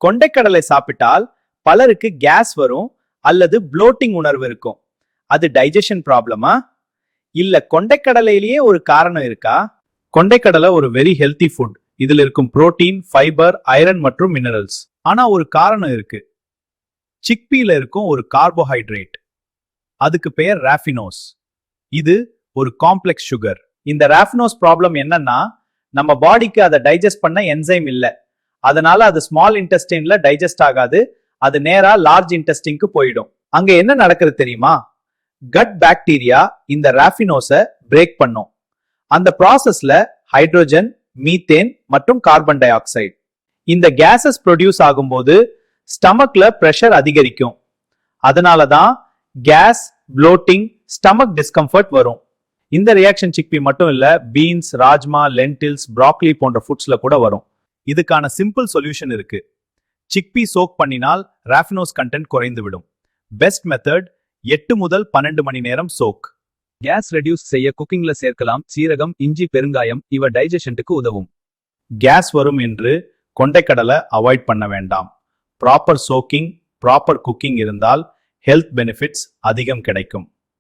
கொண்டைக்கடலை சாப்பிட்டால் பலருக்கு கேஸ் வரும் அல்லது ப்ளோட்டிங் உணர்வு இருக்கும். அது டைஜஷன் ப்ராப்ளமா? இல்ல கொண்டைக்கடலையிலேயே ஒரு காரணம் இருக்கா? கொண்டைக்கடலை ஒரு வெரி ஹெல்தி ஃபுட். இதுல இருக்கும் புரோட்டீன், ஃபைபர், ஐரன் மற்றும் மினரல்ஸ். ஆனா ஒரு காரணம் இருக்கு. சிக்பீல இருக்கும் ஒரு கார்போஹைட்ரேட். அதுக்கு பெயர் ராஃபினோஸ். இது ஒரு காம்ப்ளெக்ஸ் சுகர். இந்த ராஃபினோஸ் ப்ராப்ளம் என்னன்னா, நம்ம பாடிக்கு அதை டைஜஸ்ட் பண்ண என்சைம் இல்ல. அதனால அது ஸ்மால் இன்டெஸ்டைன்ல டைஜஸ்ட் ஆகாது. அது நேரா லார்ஜ் இன்டெஸ்டின்க்கு போயிடும். அங்க என்ன நடக்குது தெரியுமா? கட் பாக்டீரியா இந்த ராஃபினோஸை பிரேக் பண்ணும். அந்த ப்ராசஸ்ல ஹைட்ரோஜன், மீத்தேன் மற்றும் கார்பன் டை ஆக்சைடு இந்த கேசஸ் ப்ரொடியூஸ் ஆகும்போது ஸ்டமக்ல பிரஷர் அதிகரிக்கும். அதனாலதான் கேஸ், ப்ளோட்டிங், ஸ்டமக் டிஸ்கம்ஃபர்ட் வரும். இந்த ரியாக்ஷன் சிக்பி மட்டும் இல்ல, பீன்ஸ், ராஜ்மா, லென்டில்ஸ், ப்ராக்லி போன்ற ஃபுட்ஸ்ல கூட வரும். இதுக்கான சிம்பிள் சொல்யூஷன் இருக்கு. சிக்பி சோக் பண்ணினால் ராஃபினோஸ் கண்டென்ட் குறைந்து விடும். பெஸ்ட் மெத்தட் 8 முதல் 12 மணி நேரம் சோக். கேஸ் ரெடியூஸ் செய்ய குக்கிங்ல சேர்க்கலாம் சீரகம், இஞ்சி, பெருங்காயம். இவ டைஜஷனுக்கு உதவும். கேஸ் வரும் என்று கொண்டைக்கடலை அவாய்ட் பண்ண வேண்டாம். ப்ராப்பர் சோக்கிங், ப்ராப்பர் குக்கிங் இருந்தால் ஹெல்த் பெனிஃபிட்ஸ் அதிகம் கிடைக்கும்.